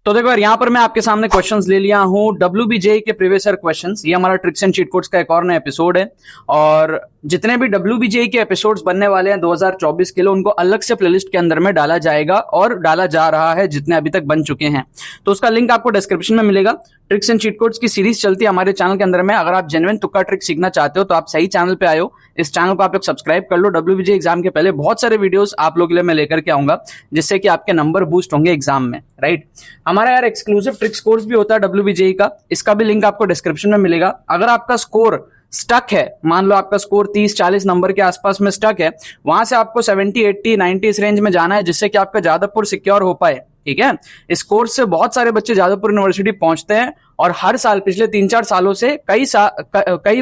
तो देखो यार, यहाँ पर मैं आपके सामने क्वेश्चंस ले लिया हूँ WBJ के प्रीवियस ईयर क्वेश्चंस। ये हमारा ट्रिक्स एंड चीट कोड्स का एक और नया एपिसोड है, और जितने भी WBJ के एपिसोड्स बनने वाले हैं 2024 के लिए, उनको अलग से प्लेलिस्ट के अंदर में डाला जाएगा और डाला जा रहा है, जितने अभी तक बन चुके हैं। तो उसका लिंक आपको डिस्क्रिप्शन में मिलेगा। ट्रिक्स एंड चीट कोड्स की सीरीज चलती है हमारे चैनल के अंदर में। अगर आप जेन्युइन तुक्का ट्रिक सीखना चाहते हो तो आप सही चैनल पे आए हो। इस चैनल को आप लोग सब्सक्राइब कर लो। WBJ एग्जाम के पहले बहुत सारे वीडियोस आप लोग के लिए मैं लेकर के आऊंगा, जिससे कि आपके नंबर बूस्ट होंगे एग्जाम में, राइट। हमारा यार एक्सक्लूसिव ट्रिक्स कोर्स भी होता है WBJ का, इसका भी लिंक आपको डिस्क्रिप्शन में मिलेगा। अगर आपका स्कोर स्टक है, मान लो आपका स्कोर 30-40 नंबर के आसपास में स्टक है, वहां से आपको 70, 80, 90 इस रेंज में जाना है, जिससे कि आपका जादवपुर सिक्योर हो पाए, ठीक है। इस कोर्स से बहुत सारे बच्चे जादवपुर यूनिवर्सिटी पहुंचते हैं, और हर साल पिछले 3-4 सालों से कई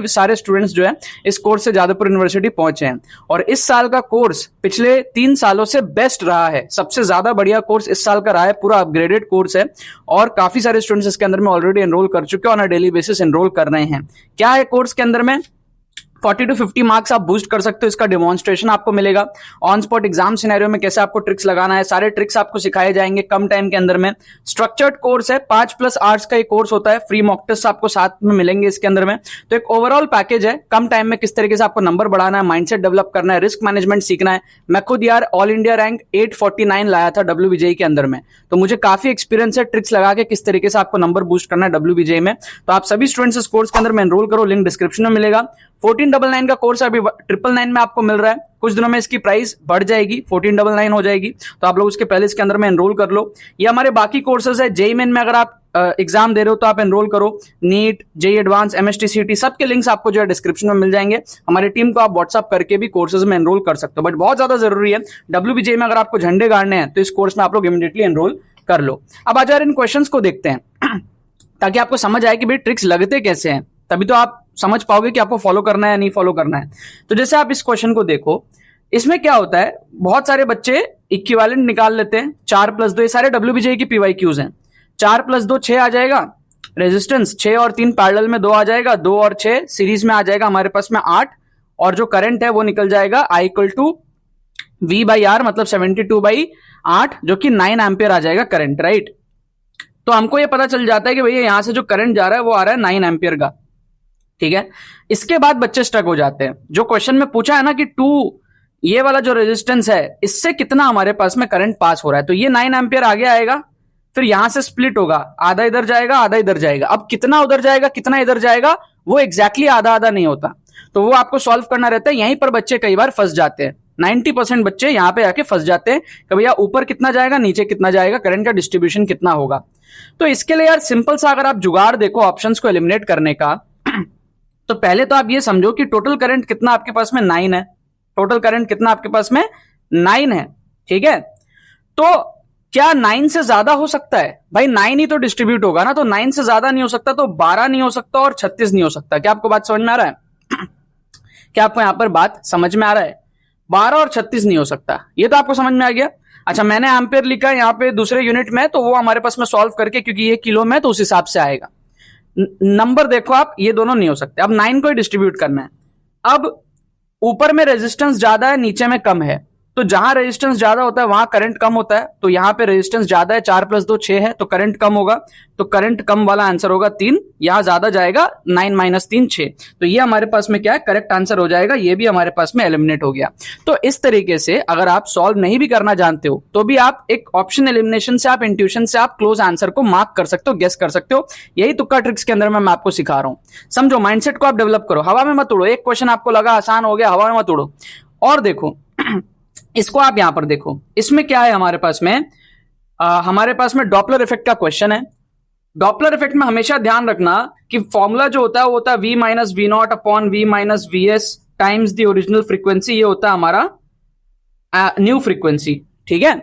सारे स्टूडेंट्स जो है इस कोर्स से जादवपुर यूनिवर्सिटी पहुंचे हैं। और इस साल का कोर्स पिछले 3 सालों से बेस्ट रहा है, सबसे ज्यादा बढ़िया कोर्स इस साल का रहा है, पूरा अपग्रेडेड कोर्स है, और काफी सारे स्टूडेंट्स इसके अंदर में ऑलरेडी एनरोल कर चुके हैं, on a daily basis enrol कर रहे हैं। क्या है कोर्स के अंदर में? 40 to 50 मार्क्स आप बूस्ट कर सकते हो। इसका डेमोन्स्ट्रेशन आपको मिलेगा, ऑन स्पॉट एग्जाम सिनेरियो में कैसे आपको ट्रिक्स लगाना है, सारे ट्रिक्स आपको सिखाए जाएंगे कम टाइम के अंदर में। स्ट्रक्चर्ड कोर्स है, 5+ आवर्स का एक कोर्स होता है, फ्री मॉक टेस्ट आपको साथ में मिलेंगे इसके अंदर में। तो एक ओवरऑल पैकेज है, कम टाइम में किस तरीके से आपको नंबर बढ़ाना है, माइंडसेट डेवलप करना है, रिस्क मैनेजमेंट सीखना है। मैं खुद यार ऑल इंडिया रैंक 849 लाया था WBJ के अंदर में, तो मुझे काफी एक्सपीरियंस है ट्रिक्स लगा के किस तरीके से आपको नंबर बूस्ट करना है WBJ में। तो आप सभी स्टूडेंट्स इस कोर्स के अंदर में एनरोल करो, लिंक डिस्क्रिप्शन में मिलेगा। 1499 का कोर्स अभी 999 में आपको मिल रहा है, कुछ दिनों में इसकी प्राइस बढ़ जाएगी, 1499 हो जाएगी, तो आप लोग उसके पहले इसके अंदर में एनरोल कर लो। ये हमारे बाकी कोर्सेज है। JEE मेन में अगर आप एग्जाम दे रहे हो तो आप एनरोल करो, NEET, JEE advance, MST CT, सबके लिंक्स आपको जो है डिस्क्रिप्शन में मिल जाएंगे। हमारी टीम को आप व्हाट्सअप करके भी कोर्सेज में एनरोल कर सकते हो, बट बहुत ज्यादा जरूरी है WBJ में अगर आपको झंडे गाड़ने हैं तो इस कोर्स में आप लोग इमीडिएटली एनरोल कर लो। अब आ जाए इन क्वेश्चंस को देखते हैं ताकि आपको समझ आए कि भाई ट्रिक्स लगते कैसे हैं, तभी तो आप समझ पाओगे कि आपको फॉलो करना है या नहीं फॉलो करना है। तो जैसे आप इस क्वेश्चन को देखो, इसमें क्या होता है, बहुत सारे बच्चे इक्विवेलेंट निकाल लेते हैं, 4+2, ये सारे WBJ की PYQs हैं। 4+2 6 आ जाएगा, रेजिस्टेंस 6 और 3 पैरेलल में 2 आ जाएगा, 2 और 6 सीरीज में आ जाएगा हमारे पास में 8, और जो करंट है वो निकल जाएगा I = V/R, मतलब 72/8, जो कि 9 एम्पियर आ जाएगा करंट, राइट। तो हमको ये पता चल जाता है कि भैया यहां से जो करंट जा रहा है वो आ रहा है 9 एम्पियर का, ठीक है। इसके बाद बच्चे स्टक हो जाते हैं। जो क्वेश्चन में पूछा है ना कि 2, ये वाला जो रेजिस्टेंस है, इससे कितना हमारे पास में करंट पास हो रहा है, तो ये 9 एम्पियर आगे आएगा, फिर यहां से स्प्लिट होगा, आधा इधर जाएगा, आधा इधर जाएगा। अब कितना उधर जाएगा, कितना इधर जाएगा, वो एग्जैक्टली आधा आधा नहीं होता, तो वो आपको सॉल्व करना रहता है। यहीं पर बच्चे कई बार फंस जाते हैं, 90% बच्चे यहां पे आके फंस जाते हैं कि भैया ऊपर कितना जाएगा, नीचे कितना जाएगा, करंट का डिस्ट्रीब्यूशन कितना होगा। तो इसके लिए यार सिंपल सा अगर आप जुगाड़ देखो ऑप्शंस को एलिमिनेट करने का, तो पहले तो आप ये समझो कि टोटल करंट कितना आपके पास में 9 है, टोटल करंट कितना आपके पास में 9 है, ठीक है। तो क्या 9 से ज्यादा हो सकता है? भाई 9 ही तो डिस्ट्रीब्यूट होगा ना, तो 9 से ज्यादा नहीं हो सकता, तो 12 नहीं हो सकता और 36 नहीं हो सकता। क्या आपको बात समझ में आ रहा है? क्या आपको यहां पर बात समझ में आ रहा है? 12 और 36 नहीं हो सकता, ये तो आपको समझ में आ गया। अच्छा, मैंने एम्पियर लिखा यहाँ पे दूसरे यूनिट में, तो वो हमारे पास में सॉल्व करके, क्योंकि ये किलो में तो उस हिसाब से आएगा। नंबर देखो आप, ये दोनों नहीं हो सकते। अब 9 को ही डिस्ट्रीब्यूट करना है। अब ऊपर में रेजिस्टेंस ज्यादा है, नीचे में कम है, तो जहां रेजिस्टेंस ज्यादा होता है वहां करंट कम होता है, तो यहां पे रेजिस्टेंस ज्यादा है, 4+2 6 है, तो करंट कम होगा, तो करंट कम वाला आंसर होगा 3, यहां ज्यादा जाएगा 9 - 3 6, तो ये हमारे पास में क्या है, करेक्ट आंसर हो जाएगा। ये भी हमारे पास में एलिमिनेट हो गया। तो इस तरीके से अगर आप सॉल्व नहीं भी करना जानते हो तो भी आप एक ऑप्शन एलिमिनेशन से, आप इंट्यूशन से आप क्लोज आंसर को मार्क कर सकते हो, गेस कर सकते हो। यही तुक्का ट्रिक्स के अंदर में मैं आपको सिखा रहा हूं। समझो, माइंडसेट को आप डेवलप करो, हवा में मत उड़ो। एक क्वेश्चन आपको लगा आसान हो गया, हवा में मत उड़ो। और देखो इसको आप यहां पर देखो, इसमें क्या है हमारे पास में, हमारे पास में डॉपलर इफेक्ट का क्वेश्चन है। डॉपलर इफेक्ट में हमेशा ध्यान रखना कि फॉर्मूला जो होता है वो होता है V - V0 upon V - VS times the original frequency, ये होता है हमारा न्यू फ्रीक्वेंसी, ठीक है।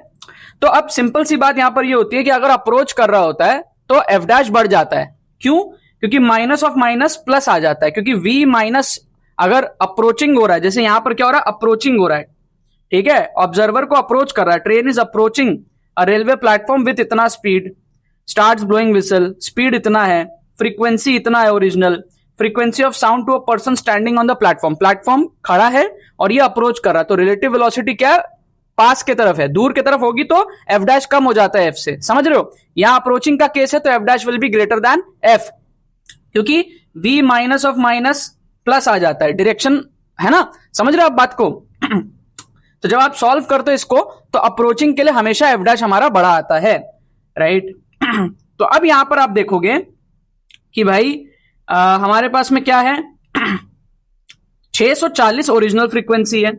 तो अब सिंपल सी बात यहां पर ये होती है कि अगर अप्रोच कर रहा होता है तो F' बढ़ जाता है। क्यों? क्योंकि माइनस ऑफ माइनस प्लस आ जाता है, क्योंकि V- अगर अप्रोचिंग हो रहा है, जैसे यहां पर क्या हो रहा है, अप्रोचिंग हो रहा है, ठीक है, ऑब्जर्वर को अप्रोच कर रहा है, train is approaching a railway platform with इतना speed, starts blowing whistle, speed इतना है, फ्रीक्वेंसी इतना है original, frequency of sound to a person standing on the platform, platform खड़ा है और ये अप्रोच कर रहा है, तो रिलेटिव वेलोसिटी क्या है, पास की तरफ है, दूर की तरफ होगी तो एफ डैश कम हो जाता है एफ से, समझ रहे हो। यहां अप्रोचिंग का केस है तो F dash will be greater than F, क्योंकि v minus of minus plus आ जाता है, डायरेक्शन है ना, समझ रहे हो आप बात को। तो जब आप सॉल्व करते हो इसको तो अप्रोचिंग के लिए हमेशा एफ डैश हमारा बड़ा आता है, राइट। तो अब यहां पर आप देखोगे कि भाई हमारे पास में क्या है 640 ओरिजिनल फ्रीक्वेंसी है,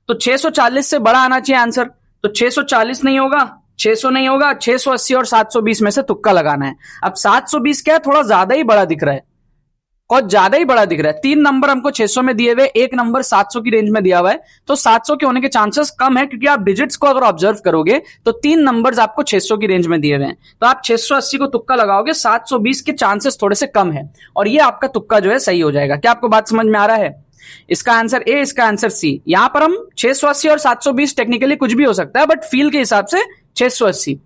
तो 640 से बड़ा आना चाहिए आंसर, तो 640 नहीं होगा, 600 नहीं होगा, 680 और 720 में से तुक्का लगाना है। अब 720 क्या है, थोड़ा ज्यादा ही बड़ा दिख रहा है, बहुत ज्यादा ही बड़ा दिख रहा है। 3 नंबर हमको 600 में दिए हुए, 1 नंबर 700 की रेंज में दिया हुआ है, तो 700 के होने के चांसेस कम है, क्योंकि आप डिजिट्स को अगर ऑब्जर्व करोगे तो 3 नंबर्स आपको 600 की रेंज में दिए हुए हैं, तो आप 680 को तुक्का लगाओगे, 720 के चांसेस थोड़े से कम है, और ये आपका तुक्का जो है सही हो जाएगा। क्या आपको बात समझ में आ रहा है? इसका आंसर ए, इसका आंसर सी। यहां पर हम 680 और 720 टेक्निकली कुछ भी हो सकता है, बट फील के हिसाब से 680।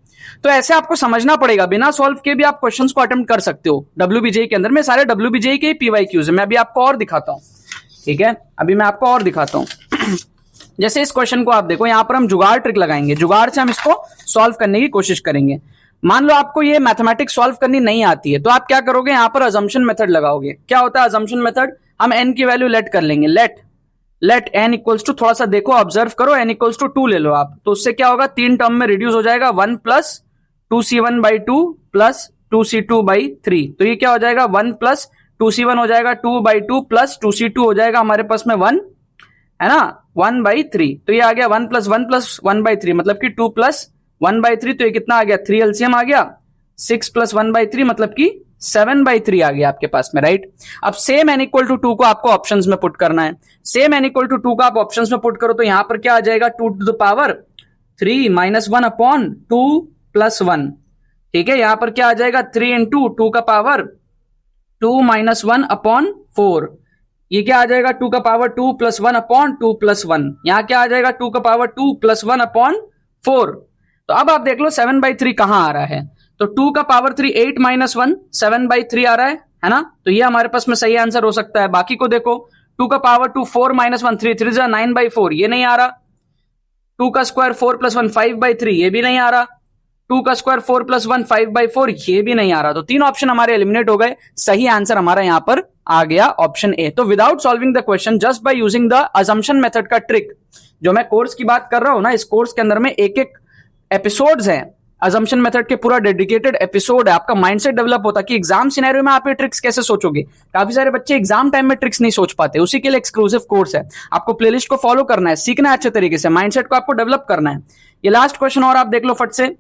तो ऐसे आपको समझना पड़ेगा, बिना सॉल्व के भी आप क्वेश्चंस को अटेम्प्ट कर सकते हो डब्ल्यूबीजेई के अंदर में। सारे डब्ल्यूबीजेई के पीवाईक्यूज है, मैं अभी आपको और दिखाता हूं, ठीक है, अभी मैं आपको और दिखाता हूं। जैसे इस क्वेश्चन को आप देखो, यहां पर हम जुगाड़ ट्रिक लगाएंगे, जुगाड़ से हम इसको सॉल्व करने की कोशिश करेंगे। मान लो आपको ये मैथमेटिक्स सॉल्व करनी नहीं आती है, तो आप क्या करोगे, यहां पर अजम्पशन मेथड लगाओगे। क्या होता है अजम्पशन मेथड? हम n की वैल्यू लेट कर लेंगे, लेट n इक्वल्स टू, थोड़ा सा देखो ऑब्जर्व करो, n इक्वल्स टू 2 ले लो आप, तो उससे क्या होगा, 3 टर्म में रिड्यूस हो जाएगा, 1 प्लस 2c1/2 प्लस 2c2/3, तो ये क्या हो जाएगा, 1 प्लस 2c1 हो जाएगा 2/2 प्लस 2c2 हो जाएगा हमारे पास में 1, है ना, 1/3, तो ये आ गया 1 प्लस 1 प्लस 1/3 मतलब कि 2 प्लस 1/3, तो ये कितना आ गया, 3 एलसीएम आ गया, 6 प्लस 1/3 मतलब कि 7/3 आ गया आपके पास में, राइट। अब सेम n इक्वल टू 2 को आपको ऑप्शंस में पुट करना है, सेम n इक्वल टू 2 को आप ऑप्शंस में पुट करो तो यहां पर क्या आ जाएगा, 2 to the power 3 minus 1 upon 2 plus 1, ठीक है। यहां पर क्या आ जाएगा, 3 इंटू 2 का पावर 2 माइनस 1 अपॉन 4, ये क्या आ जाएगा, 2 का पावर 2 प्लस 1 अपॉन 2 प्लस 1, यहां क्या आ जाएगा, 2 का पावर 2 प्लस 1 अपॉन 4। तो अब आप देख लो 7/3 कहां आ रहा है, तो 2 का पावर 3 8 माइनस 1 7/3 आ रहा है ना, तो ये हमारे पास में सही आंसर हो सकता है। बाकी को देखो, 2 का पावर 2 4 माइनस 1 3 3 9/4, ये नहीं आ रहा। 2 का स्क्वायर 4 प्लस 1 5/3, ये भी नहीं आ रहा। 2 का स्क्वायर 4 प्लस 1 5/4, ये भी नहीं आ रहा। तो 3 ऑप्शन हमारे एलिमिनेट हो गए, सही आंसर हमारा यहां पर आ गया ऑप्शन ए। तो without solving the question, just by using the assumption method का ट्रिक, जो मैं कोर्स की बात कर रहा हूं ना, इस कोर्स के अंदर में एक एक एपिसोड्स हैं, अजम्पशन मेथड के पूरा डेडिकेटेड एपिसोड है, आपका माइंडसेट डेवलप होता है कि एग्जाम सिनेरियो में आप ये ट्रिक्स कैसे सोचोगे। काफी सारे बच्चे एग्जाम टाइम में ट्रिक्स नहीं सोच पाते, उसी के लिए एक्सक्लूसिव कोर्स है। आपको प्लेलिस्ट को फॉलो करना है, सीखना है अच्छे तरीके से, माइंडसेट को आपको डेवलप करना है। ये लास्ट क्वेश्चन और आप देख लो फट से।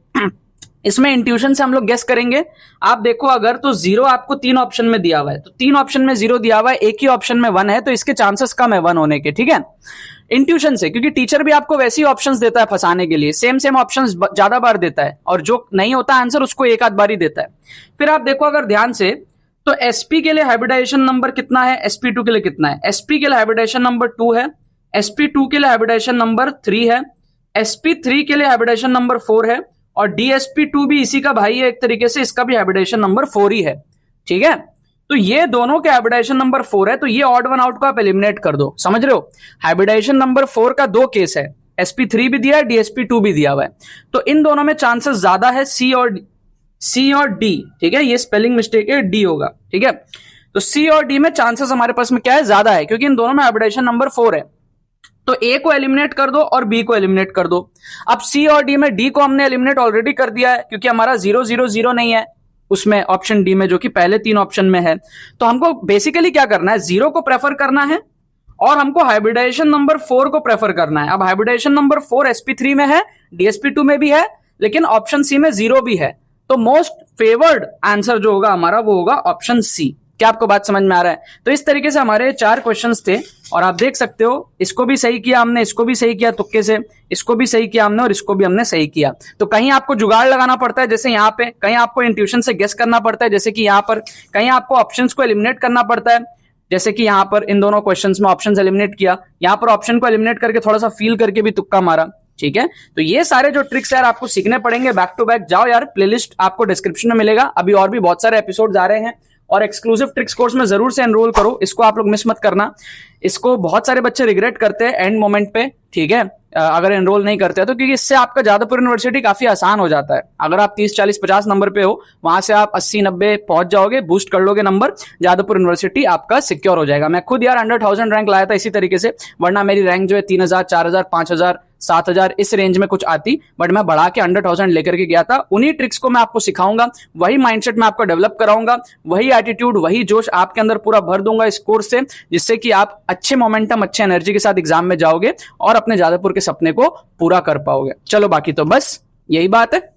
इसमें इंट्यूशन से हम लोग गेस करेंगे। आप देखो, अगर तो 0 आपको 3 ऑप्शन में दिया हुआ है, तो 3 ऑप्शन में 0 दिया हुआ है, एक ही ऑप्शन में 1 है, तो इसके चांसेस कम है 1 होने के, ठीक है, इंट्यूशन से, क्योंकि टीचर भी आपको वैसी ऑप्शंस देता है फंसाने के लिए, सेम ऑप्शंस ज्यादा बार देता है, और जो नहीं होता आंसर उसको एक आध बार ही देता है। फिर आप देखो अगर ध्यान से, तो sp के लिए हाइब्रिडाइजेशन नंबर कितना है, sp2 के लिए कितना है, sp के लिए हाइब्रिडाइजेशन नंबर 2 है, sp2 के लिए हाइब्रिडाइजेशन नंबर 3 है, sp3 के लिए हाइब्रिडाइजेशन नंबर 4 है, और dsp2 भी इसी का भाई है एक तरीके से, इसका भी हाइब्रिडाइजेशन नंबर 4 ही है, ठीक है। तो ये दोनों के हाइब्रिडाइजेशन नंबर 4 है, तो ये ऑड वन आउट को आप एलिमिनेट कर दो, समझ रहे हो। हाइब्रिडाइजेशन नंबर 4 का 2 केस है, sp3 भी दिया है, dsp2 भी दिया हुआ है, तो इन दोनों में चांसेस ज्यादा है C और D, ठीक है, ये स्पेलिंग मिस्टेक है, D होगा, ठीक है। तो C और D में चांसेस हमारे पास में क्या है, ज्यादा है, क्योंकि इन दोनों में हाइब्रिडाइजेशन नंबर 4 है। तो A को एलिमिनेट कर दो और B को एलिमिनेट कर दो। अब C और D में D को हमने एलिमिनेट ऑलरेडी कर दिया है, क्योंकि हमारा 0 0 0 नहीं है उसमें, ऑप्शन डी में, जो कि पहले 3 ऑप्शन में है। तो हमको बेसिकली क्या करना है, 0 को प्रेफर करना है, और हमको हाइब्रिडाइजेशन नंबर 4 को प्रेफर करना है। अब हाइब्रिडाइजेशन नंबर 4 sp3 में है, dsp2 में भी है, लेकिन ऑप्शन सी में 0 भी है, तो मोस्ट फेवर्ड आंसर जो होगा हमारा वो होगा ऑप्शन सी। क्या आपको बात समझ में आ रहा है? तो इस तरीके से हमारे 4 क्वेश्चंस थे, और आप देख सकते हो, इसको भी सही किया हमने, इसको भी सही किया तुक्के से, इसको भी सही किया हमने, और इसको भी हमने सही किया। तो कहीं आपको जुगाड़ लगाना पड़ता है जैसे यहाँ पे, कहीं आपको इंट्यूशन से गेस करना पड़ता है जैसे कि यहाँ पर, कहीं आपको ऑप्शंस को एलिमिनेट करना पड़ता है जैसे कि यहाँ पर इन दोनों क्वेश्चंस में ऑप्शंस एलिमिनेट किया, यहाँ पर ऑप्शन को एलिमिनेट करके थोड़ा सा फील करके भी तुक्का मारा, ठीक है। तो ये सारे जो ट्रिक्स यार आपको सीखने पड़ेंगे बैक टू बैक। जाओ यार, प्लेलिस्ट आपको डिस्क्रिप्शन में मिलेगा, अभी और भी बहुत सारे एपिसोड आ रहे हैं, और एक्सक्लूसिव ट्रिक्स कोर्स में जरूर से एनरोल करो, इसको आप लोग मिस मत करना। इसको बहुत सारे बच्चे रिग्रेट करते हैं एंड मोमेंट पे, ठीक है, अगर एनरोल नहीं करते हैं तो, क्योंकि इससे आपका जादवपुर यूनिवर्सिटी काफी आसान हो जाता है। अगर आप 30, 40, 50 नंबर पे हो, वहां से आप 80, 90 पहुंच जाओगे, बूस्ट कर लोगे नंबर, जादवपुर यूनिवर्सिटी आपका सिक्योर हो जाएगा। मैं खुद यार अंडर 1000 रैंक लाया था इसी तरीके से, वरना मेरी रैंक जो है 3000, 4000, 5000, 7000 इस रेंज में कुछ आती, बट मैं बढ़ा के अंडर 1000 लेकर के गया था। उन्हीं ट्रिक्स को मैं आपको सिखाऊंगा, वही माइंडसेट मैं आपको डेवलप कराऊंगा, वही एटीट्यूड, वही जोश आपके अंदर पूरा भर दूंगा इस कोर्स से, जिससे कि आप अच्छे मोमेंटम, अच्छे एनर्जी के साथ एग्जाम में जाओगे और अपने जादवपुर के सपने को पूरा कर पाओगे। चलो बाकी तो बस यही बात है।